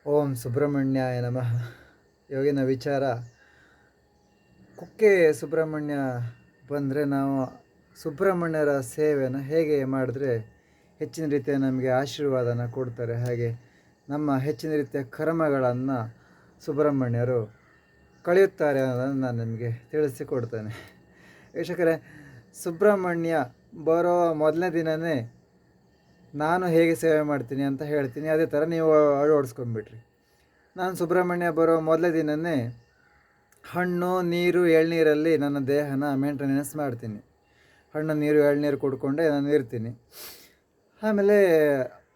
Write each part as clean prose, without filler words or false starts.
ಓಂ ಸುಬ್ರಹ್ಮಣ್ಯಾಯ ನಮಃ. ಇವಾಗಿನ ವಿಚಾರ, ಕುಕ್ಕೆ ಸುಬ್ರಹ್ಮಣ್ಯ ಬಂದರೆ ನಾವು ಸುಬ್ರಹ್ಮಣ್ಯರ ಸೇವೆಯನ್ನು ಹೇಗೆ ಮಾಡಿದ್ರೆ ಹೆಚ್ಚಿನ ರೀತಿಯ ನಮಗೆ ಆಶೀರ್ವಾದನ ಕೊಡ್ತಾರೆ, ಹಾಗೆ ನಮ್ಮ ಹೆಚ್ಚಿನ ರೀತಿಯ ಕರ್ಮಗಳನ್ನು ಸುಬ್ರಹ್ಮಣ್ಯರು ಕಳೆಯುತ್ತಾರೆ ಅನ್ನೋದನ್ನು ನಾನು ನಿಮಗೆ ತಿಳಿಸಿಕೊಡ್ತೇನೆ. ವೀಕ್ಷಕರೇ, ಸುಬ್ರಹ್ಮಣ್ಯ ಬರೋ ಮೊದಲನೇ ದಿನವೇ ನಾನು ಹೇಗೆ ಸೇವೆ ಮಾಡ್ತೀನಿ ಅಂತ ಹೇಳ್ತೀನಿ. ಅದೇ ಥರ ನೀವು ಅಳವಡಿಸ್ಕೊಂಡ್ಬಿಟ್ರಿ. ನಾನು ಸುಬ್ರಹ್ಮಣ್ಯ ಬರೋ ಮೊದಲೇ ದಿನವೇ ಹಣ್ಣು, ನೀರು, ಎಳ್ನೀರಲ್ಲಿ ನನ್ನ ದೇಹನ ಮೇಂಟೆನೆನ್ಸ್ ಮಾಡ್ತೀನಿ. ಹಣ್ಣು, ನೀರು, ಎಳ್ನೀರು ಕುಡ್ಕೊಂಡೆ ನಾನು ಇರ್ತೀನಿ. ಆಮೇಲೆ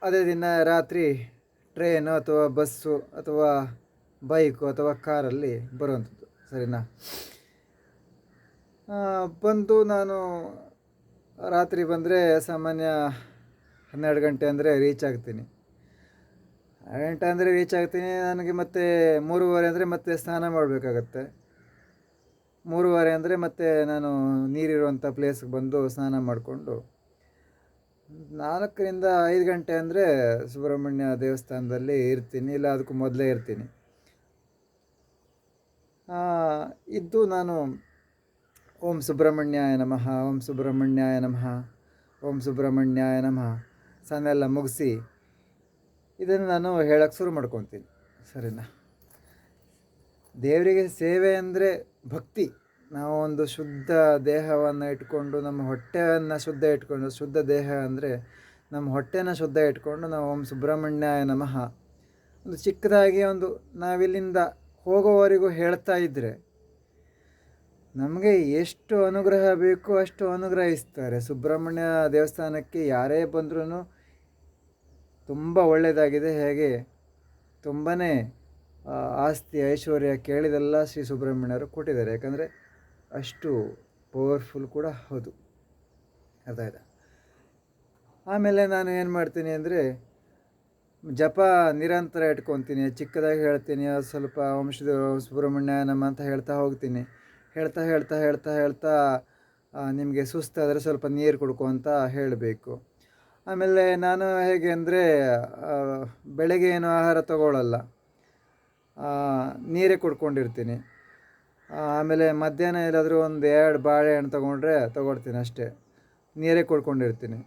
ಅದೇ ದಿನ ರಾತ್ರಿ ಟ್ರೈನು ಅಥವಾ ಬಸ್ಸು ಅಥವಾ ಬೈಕು ಅಥವಾ ಕಾರಲ್ಲಿ ಬರುವಂಥದ್ದು, ಸರಿನಾ? ಬಂದು ನಾನು ರಾತ್ರಿ ಬಂದರೆ ಸಾಮಾನ್ಯ 12 ಗಂಟೆ ಅಂದರೆ ರೀಚ್ ಆಗ್ತೀನಿ. 12 ಗಂಟೆ ಅಂದರೆ ರೀಚ್ ಆಗ್ತೀನಿ. ನನಗೆ ಮತ್ತೆ 3:30 ಅಂದರೆ ಮತ್ತೆ ಸ್ನಾನ ಮಾಡಬೇಕಾಗತ್ತೆ. 3:30 ಅಂದರೆ ಮತ್ತೆ ನಾನು ನೀರಿರುವಂಥ ಪ್ಲೇಸ್ಗೆ ಬಂದು ಸ್ನಾನ ಮಾಡಿಕೊಂಡು 4ರಿಂದ 5 ಗಂಟೆ ಅಂದರೆ ಸುಬ್ರಹ್ಮಣ್ಯ ದೇವಸ್ಥಾನದಲ್ಲಿ ಇರ್ತೀನಿ, ಇಲ್ಲ ಅದಕ್ಕೂ ಮೊದಲೇ ಇರ್ತೀನಿ. ಇದ್ದು ನಾನು ಓಂ ಸುಬ್ರಹ್ಮಣ್ಯಾಯ ನಮಃ, ಓಂ ಸುಬ್ರಹ್ಮಣ್ಯಾಯ ನಮಃ, ಓಂ ಸುಬ್ರಹ್ಮಣ್ಯಾಯ ನಮಃ ಸನ್ನೆಲ್ಲ ಮುಗಿಸಿ ಇದನ್ನು ನಾನು ಹೇಳಕ್ಕೆ ಶುರು ಮಾಡ್ಕೊತೀನಿ, ಸರಿನಾ? ದೇವರಿಗೆ ಸೇವೆ ಅಂದರೆ ಭಕ್ತಿ. ನಾವು ಒಂದು ಶುದ್ಧ ದೇಹವನ್ನು ಇಟ್ಕೊಂಡು, ನಮ್ಮ ಹೊಟ್ಟೆಯನ್ನು ಶುದ್ಧ ಇಟ್ಕೊಂಡು, ಶುದ್ಧ ದೇಹ ಅಂದರೆ ನಮ್ಮ ಹೊಟ್ಟೆನ ಶುದ್ಧ ಇಟ್ಕೊಂಡು ನಾವು ಓಂ ಸುಬ್ರಹ್ಮಣ್ಯಾಯ ನಮಃ ಒಂದು ಚಿಕ್ಕದಾಗಿ ಒಂದು ನಾವಿಲ್ಲಿಂದ ಹೋಗೋವರೆಗೂ ಹೇಳ್ತಾ ಇದ್ದರೆ ನಮಗೆ ಎಷ್ಟು ಅನುಗ್ರಹ ಬೇಕು ಅಷ್ಟು ಅನುಗ್ರಹಿಸ್ತಾರೆ. ಸುಬ್ರಹ್ಮಣ್ಯ ದೇವಸ್ಥಾನಕ್ಕೆ ಯಾರೇ ಬಂದ್ರೂ ತುಂಬ ಒಳ್ಳೆಯದಾಗಿದೆ. ಹೇಗೆ ತುಂಬಾ ಆಸ್ತಿ ಐಶ್ವರ್ಯ ಕೇಳಿದೆಲ್ಲ ಶ್ರೀ ಸುಬ್ರಹ್ಮಣ್ಯರು ಕೊಟ್ಟಿದ್ದಾರೆ. ಯಾಕಂದರೆ ಅಷ್ಟು ಪವರ್ಫುಲ್ ಕೂಡ ಹೌದು. ಅರ್ಥ ಆಯ್ತಾ? ಆಮೇಲೆ ನಾನು ಏನು ಮಾಡ್ತೀನಿ ಅಂದರೆ ಜಪ ನಿರಂತರ ಇಟ್ಕೊತೀನಿ. ಚಿಕ್ಕದಾಗಿ ಹೇಳ್ತೀನಿ, ಸ್ವಲ್ಪ ವಂಶದ ಸುಬ್ರಹ್ಮಣ್ಯ ನಮ್ಮ ಅಂತ ಹೇಳ್ತಾ ಹೋಗ್ತೀನಿ. ಹೇಳ್ತಾ ಹೇಳ್ತಾ ಹೇಳ್ತಾ ಹೇಳ್ತಾ ನಿಮಗೆ ಸುಸ್ತಾದರೆ ಸ್ವಲ್ಪ ನೀರು ಕುಡ್ಕೊ ಅಂತ ಹೇಳಬೇಕು. ಆಮೇಲೆ ನಾನು ಹೇಗೆ ಅಂದರೆ ಬೆಳಗ್ಗೆ ಏನು ಆಹಾರ ತಗೊಳ್ಳಲ್ಲ, ನೀರೇ ಕುಡ್ಕೊಂಡಿರ್ತೀನಿ. ಆಮೇಲೆ ಮಧ್ಯಾಹ್ನ ಏನಾದರೂ ಒಂದು 2 ಬಾಳೆಹಣ್ಣು ತೊಗೊಳ್ತೀನಿ ಅಷ್ಟೇ, ನೀರೇ ಕುಡ್ಕೊಂಡಿರ್ತೀನಿ.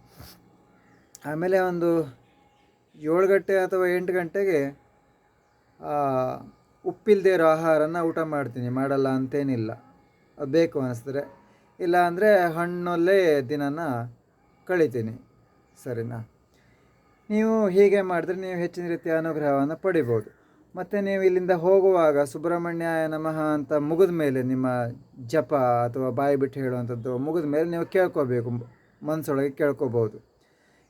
ಆಮೇಲೆ ಒಂದು 7 ಗಂಟೆ ಅಥವಾ 8 ಗಂಟೆಗೆ ಉಪ್ಪಿಲ್ಲದೆ ಇರೋ ಆಹಾರನ ಊಟ ಮಾಡ್ತೀನಿ, ಮಾಡಲ್ಲ ಅಂತೇನಿಲ್ಲ. ಅದು ಬೇಕು ಅನ್ನಿಸಿದ್ರೆ. ಇಲ್ಲ ಅಂದರೆ ಹಣ್ಣಲ್ಲೇ ದಿನನ ಕಳಿತೀನಿ, ಸರಿನಾ? ನೀವು ಹೀಗೆ ಮಾಡಿದ್ರೆ ನೀವು ಹೆಚ್ಚಿನ ರೀತಿಯ ಅನುಗ್ರಹವನ್ನು ಪಡಿಬೋದು. ಮತ್ತು ನೀವು ಇಲ್ಲಿಂದ ಹೋಗುವಾಗ ಸುಬ್ರಹ್ಮಣ್ಯಾಯ ನಮಃ ಅಂತ ಮುಗಿದ ಮೇಲೆ, ನಿಮ್ಮ ಜಪ ಅಥವಾ ಬಾಯಿ ಬಿಟ್ಟು ಹೇಳುವಂಥದ್ದು ಮುಗಿದ ಮೇಲೆ ನೀವು ಕೇಳ್ಕೋಬೇಕು, ಮನಸ್ಸೊಳಗೆ ಕೇಳ್ಕೊಬೋದು.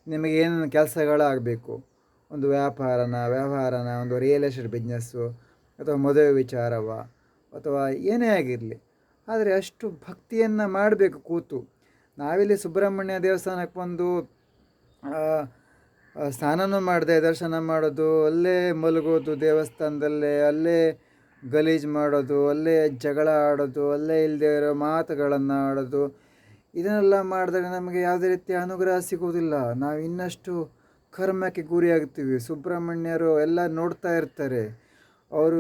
ನಿಮಗೆ ಏನೇನು ಕೆಲಸಗಳಾಗಬೇಕು, ಒಂದು ವ್ಯವಹಾರನ ಒಂದು ರಿಯಲ್ ಎಸ್ಟೇಟ್ ಬಿಸ್ನೆಸ್ಸು ಅಥವಾ ಮದುವೆ ವಿಚಾರವ ಅಥವಾ ಏನೇ ಆಗಿರಲಿ, ಆದರೆ ಅಷ್ಟು ಭಕ್ತಿಯನ್ನು ಮಾಡಬೇಕು ಕೂತು. ನಾವಿಲ್ಲಿ ಸುಬ್ರಹ್ಮಣ್ಯ ದೇವಸ್ಥಾನಕ್ಕೆ ಬಂದು ಸ್ನಾನನೂ ಮಾಡದೆ ದರ್ಶನ ಮಾಡೋದು, ಅಲ್ಲೇ ಮಲಗೋದು ದೇವಸ್ಥಾನದಲ್ಲೇ, ಅಲ್ಲೇ ಗಲೀಜು ಮಾಡೋದು, ಅಲ್ಲೇ ಜಗಳ ಆಡೋದು, ಅಲ್ಲೇ ಇಲ್ಲದೆ ಇರೋ ಮಾತುಗಳನ್ನು ಆಡೋದು, ಇದನ್ನೆಲ್ಲ ಮಾಡಿದ್ರೆ ನಮಗೆ ಯಾವುದೇ ರೀತಿಯ ಅನುಗ್ರಹ ಸಿಗೋದಿಲ್ಲ. ನಾವು ಇನ್ನಷ್ಟು ಕರ್ಮಕ್ಕೆ ಗುರಿಯಾಗ್ತೀವಿ. ಸುಬ್ರಹ್ಮಣ್ಯರು ಎಲ್ಲ ನೋಡ್ತಾ ಇರ್ತಾರೆ. ಅವರು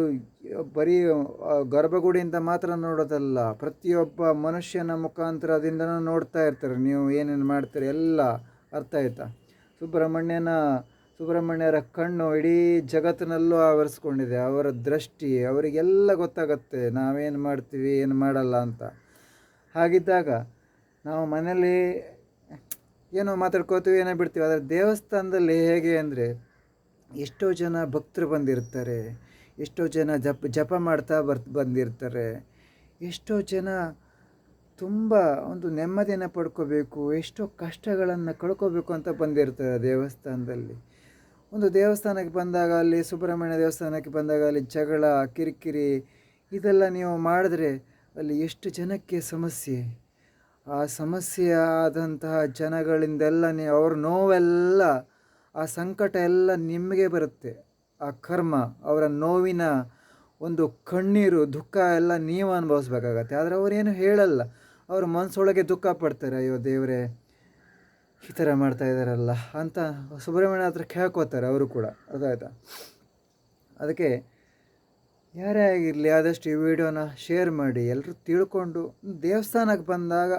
ಬರೀ ಗರ್ಭಗುಡಿಯಿಂದ ಮಾತ್ರ ನೋಡೋದಲ್ಲ, ಪ್ರತಿಯೊಬ್ಬ ಮನುಷ್ಯನ ಮುಖಾಂತರದಿಂದನೂ ನೋಡ್ತಾ ಇರ್ತಾರೆ. ನೀವು ಏನೇನು ಮಾಡ್ತೀರಿ ಎಲ್ಲ ಅರ್ಥ ಆಯ್ತಾ? ಸುಬ್ರಹ್ಮಣ್ಯರ ಕಣ್ಣು ಇಡೀ ಜಗತ್ತಿನಲ್ಲೂ ಆವರಿಸ್ಕೊಂಡಿದೆ. ಅವರ ದೃಷ್ಟಿ ಅವರಿಗೆಲ್ಲ ಗೊತ್ತಾಗತ್ತೆ ನಾವೇನು ಮಾಡ್ತೀವಿ ಏನು ಮಾಡಲ್ಲ ಅಂತ. ಹಾಗಿದ್ದಾಗ ನಾವು ಮನೇಲಿ ಏನೋ ಮಾತಾಡ್ಕೋತೀವಿ, ಏನೋ ಬಿಡ್ತೀವಿ. ಆದರೆ ದೇವಸ್ಥಾನದಲ್ಲಿ ಹೇಗೆ ಅಂದರೆ ಎಷ್ಟೋ ಜನ ಭಕ್ತರು ಬಂದಿರ್ತಾರೆ, ಎಷ್ಟೋ ಜನ ಜಪ ಮಾಡ್ತಾ ಬಂದಿರ್ತಾರೆ, ಎಷ್ಟೋ ಜನ ತುಂಬ ಒಂದು ನೆಮ್ಮದಿಯನ್ನು ಪಡ್ಕೋಬೇಕು, ಎಷ್ಟೋ ಕಷ್ಟಗಳನ್ನು ಕಳ್ಕೋಬೇಕು ಅಂತ ಬಂದಿರ್ತಾರೆ ದೇವಸ್ಥಾನದಲ್ಲಿ. ಒಂದು ದೇವಸ್ಥಾನಕ್ಕೆ ಬಂದಾಗ, ಅಲ್ಲಿ ಸುಬ್ರಹ್ಮಣ್ಯ ದೇವಸ್ಥಾನಕ್ಕೆ ಬಂದಾಗ ಅಲ್ಲಿ ಜಗಳ, ಕಿರಿಕಿರಿ ಇದೆಲ್ಲ ನೀವು ಮಾಡಿದ್ರೆ ಅಲ್ಲಿ ಎಷ್ಟು ಜನಕ್ಕೆ ಸಮಸ್ಯೆ. ಆ ಸಮಸ್ಯೆ ಆದಂತಹ ಜನಗಳಿಂದೆಲ್ಲ ಅವ್ರ ನೋವೆಲ್ಲ, ಆ ಸಂಕಟ ಎಲ್ಲ ನಿಮಗೆ ಬರುತ್ತೆ. ಆ ಕರ್ಮ, ಅವರ ನೋವಿನ ಒಂದು ಕಣ್ಣೀರು, ದುಃಖ ಎಲ್ಲ ನೀವು ಅನುಭವಿಸ್ಬೇಕಾಗತ್ತೆ. ಆದರೆ ಅವರೇನು ಹೇಳಲ್ಲ, ಅವ್ರ ಮನಸ್ಸೊಳಗೆ ದುಃಖ ಪಡ್ತಾರೆ. ಅಯ್ಯೋ ದೇವರೇ, ಈ ಥರ ಮಾಡ್ತಾ ಇದ್ದಾರಲ್ಲ ಅಂತ ಸುಬ್ರಹ್ಮಣ್ಯ ಹತ್ರ ಕೇಳ್ಕೋತಾರೆ ಅವರು ಕೂಡ. ಅದಾಯ್ತಾ? ಅದಕ್ಕೆ ಯಾರೇ ಆಗಿರಲಿ ಆದಷ್ಟು ಈ ವಿಡಿಯೋನ ಶೇರ್ ಮಾಡಿ, ಎಲ್ಲರೂ ತಿಳ್ಕೊಂಡು ದೇವಸ್ಥಾನಕ್ಕೆ ಬಂದಾಗ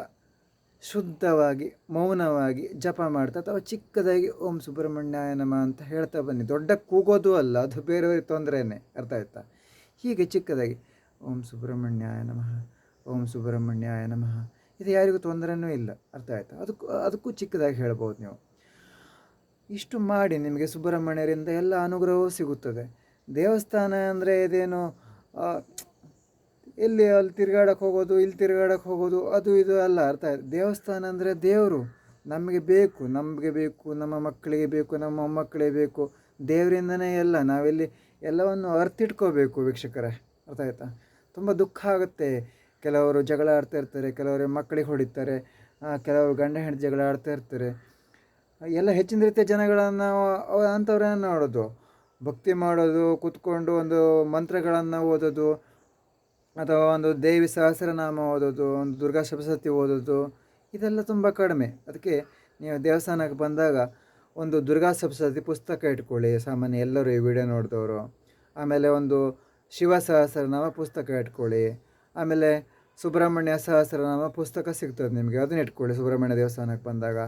ಶುದ್ಧವಾಗಿ ಮೌನವಾಗಿ ಜಪ ಮಾಡ್ತಾ ಅಥವಾ ಚಿಕ್ಕದಾಗಿ ಓಂ ಸುಬ್ರಹ್ಮಣ್ಯಾಯ ನಮಃ ಅಂತ ಹೇಳ್ತಾ ಬನ್ನಿ. ದೊಡ್ಡ ಕೂಗೋದು ಅಲ್ಲ, ಅದು ಬೇರೆಯವ್ರಿಗೆ ತೊಂದರೆನೇ, ಅರ್ಥ ಆಯ್ತಾ? ಹೀಗೆ ಚಿಕ್ಕದಾಗಿ ಓಂ ಸುಬ್ರಹ್ಮಣ್ಯಾಯ ನಮಃ, ಓಂ ಸುಬ್ರಹ್ಮಣ್ಯಾಯ ನಮಃ, ಇದು ಯಾರಿಗೂ ತೊಂದರೆನೂ ಇಲ್ಲ, ಅರ್ಥ ಆಯ್ತಾ? ಅದಕ್ಕೂ ಚಿಕ್ಕದಾಗಿ ಹೇಳ್ಬೋದು ನೀವು. ಇಷ್ಟು ಮಾಡಿ ನಿಮಗೆ ಸುಬ್ರಹ್ಮಣ್ಯರಿಂದ ಎಲ್ಲ ಅನುಗ್ರಹವೂ ಸಿಗುತ್ತದೆ. ದೇವಸ್ಥಾನ ಅಂದರೆ ಇದೇನು ಎಲ್ಲಿ ಅಲ್ಲಿ ತಿರುಗಾಡಕ್ಕೆ ಹೋಗೋದು, ಇಲ್ಲಿ ತಿರುಗಾಡಕ್ಕೆ ಹೋಗೋದು, ಅದು ಇದು ಅಲ್ಲ, ಅರ್ಥ ಆಯ್ತು? ದೇವಸ್ಥಾನ ಅಂದರೆ ದೇವರು ನಮಗೆ ಬೇಕು, ನಮ್ಮ ಮಕ್ಕಳಿಗೆ ಬೇಕು, ನಮ್ಮ ಮೊಮ್ಮಕ್ಕಳಿಗೆ ಬೇಕು. ದೇವರಿಂದನೇ ಎಲ್ಲ, ನಾವೆಲ್ಲಿ ಎಲ್ಲವನ್ನು ಅರ್ತಿಟ್ಕೋಬೇಕು ವೀಕ್ಷಕರೇ, ಅರ್ಥ ಆಯ್ತಾ? ತುಂಬ ದುಃಖ ಆಗುತ್ತೆ. ಕೆಲವರು ಜಗಳ ಆಡ್ತಾ ಇರ್ತಾರೆ, ಕೆಲವರು ಮಕ್ಕಳಿಗೆ ಹೊಡಿತಾರೆ, ಕೆಲವರು ಗಂಡ ಹೆಂಡತಿ ಜಗಳ ಆಡ್ತಾ ಇರ್ತಾರೆ. ಎಲ್ಲ ಹೆಚ್ಚಿನ ರೀತಿಯ ಜನಗಳನ್ನು ಅಂಥವ್ರನ್ನ ನೋಡೋದು, ಭಕ್ತಿ ಮಾಡೋದು, ಕೂತ್ಕೊಂಡು ಒಂದು ಮಂತ್ರಗಳನ್ನು ಓದೋದು, ಅಥವಾ ಒಂದು ದೇವಿ ಸಹಸ್ರನಾಮ ಓದೋದು, ಒಂದು ದುರ್ಗಾ ಸಪ್ತಶತಿ ಓದೋದು, ಇದೆಲ್ಲ ತುಂಬ ಕಡಿಮೆ. ಅದಕ್ಕೆ ನೀವು ದೇವಸ್ಥಾನಕ್ಕೆ ಬಂದಾಗ ಒಂದು ದುರ್ಗಾ ಸಪ್ತಶತಿ ಪುಸ್ತಕ ಇಟ್ಕೊಳ್ಳಿ, ಸಾಮಾನ್ಯ ಎಲ್ಲರೂ ಈ ವಿಡಿಯೋ ನೋಡಿದವರು. ಆಮೇಲೆ ಒಂದು ಶಿವ ಸಹಸ್ರನಾಮ ಪುಸ್ತಕ ಇಟ್ಕೊಳ್ಳಿ. ಆಮೇಲೆ ಸುಬ್ರಹ್ಮಣ್ಯ ಸಹಸ್ರನಾಮ ಪುಸ್ತಕ ಸಿಗ್ತದೆ ನಿಮಗೆ, ಅದನ್ನ ಇಟ್ಕೊಳ್ಳಿ ಸುಬ್ರಹ್ಮಣ್ಯ ದೇವಸ್ಥಾನಕ್ಕೆ ಬಂದಾಗ.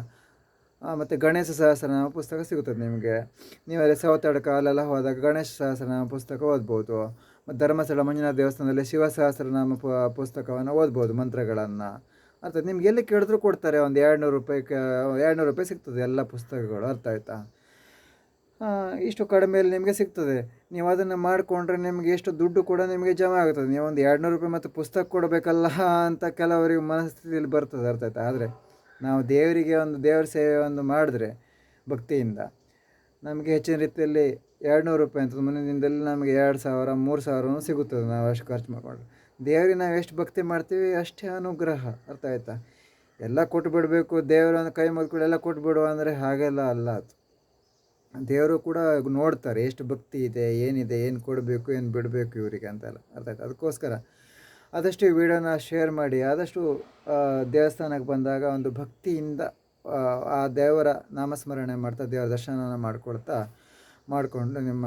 ಮತ್ತು ಗಣೇಶ ಸಹಸ್ರನಾಮ ಪುಸ್ತಕ ಸಿಗುತ್ತದೆ ನಿಮಗೆ. ನೀವೆಲ್ಲ ಸೌತಡ್ಕ ಅಲ್ಲೆಲ್ಲ ಹೋದಾಗ ಗಣೇಶ ಸಹಸ್ರನಾಮ ಪುಸ್ತಕ ಓದ್ಬೋದು. ಮತ್ತು ಧರ್ಮಸ್ಥಳ ಮಂಜುನಾಥ ದೇವಸ್ಥಾನದಲ್ಲಿ ಶಿವ ಸಹಸ್ರನಾಮ ಪುಸ್ತಕವನ್ನು ಓದ್ಬೋದು, ಮಂತ್ರಗಳನ್ನು. ಅರ್ಥ ನಿಮ್ಗೆ ಎಲ್ಲಿ ಕೇಳಿದ್ರು ಕೊಡ್ತಾರೆ. ಒಂದು 200 ರೂಪಾಯಿ ಸಿಗ್ತದೆ ಎಲ್ಲ ಪುಸ್ತಕಗಳು, ಅರ್ಥ ಆಯ್ತಾ? ಇಷ್ಟು ಕಡಿಮೆಯಲ್ಲಿ ನಿಮಗೆ ಸಿಗ್ತದೆ. ನೀವು ಅದನ್ನು ಮಾಡಿಕೊಂಡ್ರೆ ನಿಮಗೆ ಎಷ್ಟು ದುಡ್ಡು ಕೂಡ ನಿಮಗೆ ಜಮಾ ಆಗ್ತದೆ. ನೀವು ಒಂದು 200 ರೂಪಾಯಿ ಮತ್ತು ಪುಸ್ತಕ ಕೊಡಬೇಕಲ್ಲ ಅಂತ ಕೆಲವರಿಗೆ ಮನಸ್ಥಿತಿಯಲ್ಲಿ ಬರ್ತದೆ, ಅರ್ಥ ಆಯ್ತಾ? ಆದರೆ ನಾವು ದೇವರಿಗೆ ಒಂದು ದೇವರ ಸೇವೆ ಒಂದು ಮಾಡಿದ್ರೆ ಭಕ್ತಿಯಿಂದ ನಮಗೆ ಹೆಚ್ಚಿನ ರೀತಿಯಲ್ಲಿ 200 ರೂಪಾಯಿ ಅಂತ ಮುಂದಿನ ದಿನದಲ್ಲಿ ನಮಗೆ 2000 3000 ಸಿಗುತ್ತದೆ. ನಾವು ಅಷ್ಟು ಖರ್ಚು ಮಾಡಿಕೊಂಡ್ರೆ ದೇವರಿಗೆ ನಾವು ಎಷ್ಟು ಭಕ್ತಿ ಮಾಡ್ತೀವಿ ಅಷ್ಟೇ ಅನುಗ್ರಹ, ಅರ್ಥ ಆಯ್ತಾ? ಎಲ್ಲ ಕೊಟ್ಟು ಬಿಡಬೇಕು, ದೇವರನ್ನು ಕೈ ಮುಗಿದು ಎಲ್ಲ ಕೊಟ್ಬಿಡುವ ಅಂದರೆ ಹಾಗೆಲ್ಲ ಅಲ್ಲ. ಅದು ದೇವರು ಕೂಡ ನೋಡ್ತಾರೆ ಎಷ್ಟು ಭಕ್ತಿ ಇದೆ, ಏನಿದೆ, ಏನು ಕೊಡಬೇಕು, ಏನು ಬಿಡಬೇಕು ಇವರಿಗೆ ಅಂತೆಲ್ಲ, ಅರ್ಥ ಆಯ್ತು? ಅದಕ್ಕೋಸ್ಕರ ಆದಷ್ಟು ಈ ವಿಡಿಯೋನ ಶೇರ್ ಮಾಡಿ. ಆದಷ್ಟು ದೇವಸ್ಥಾನಕ್ಕೆ ಬಂದಾಗ ಒಂದು ಭಕ್ತಿಯಿಂದ ಆ ದೇವರ ನಾಮಸ್ಮರಣೆ ಮಾಡ್ತಾ, ದೇವರ ದರ್ಶನ ಮಾಡಿಕೊಂಡು ನಿಮ್ಮ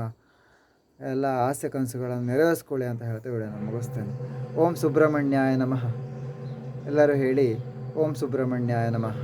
ಎಲ್ಲ ಆಸೆ ಕನಸುಗಳನ್ನು ನೆರವೇರಿಸ್ಕೊಳ್ಳಿ ಅಂತ ಹೇಳ್ತಾ ವಿಡಿಯೋನ ಮುಗಿಸ್ತೇನೆ. ಓಂ ಸುಬ್ರಹ್ಮಣ್ಯಾಯ ನಮಃ. ಎಲ್ಲರೂ ಹೇಳಿ ಓಂ ಸುಬ್ರಹ್ಮಣ್ಯಾಯ ನಮಃ.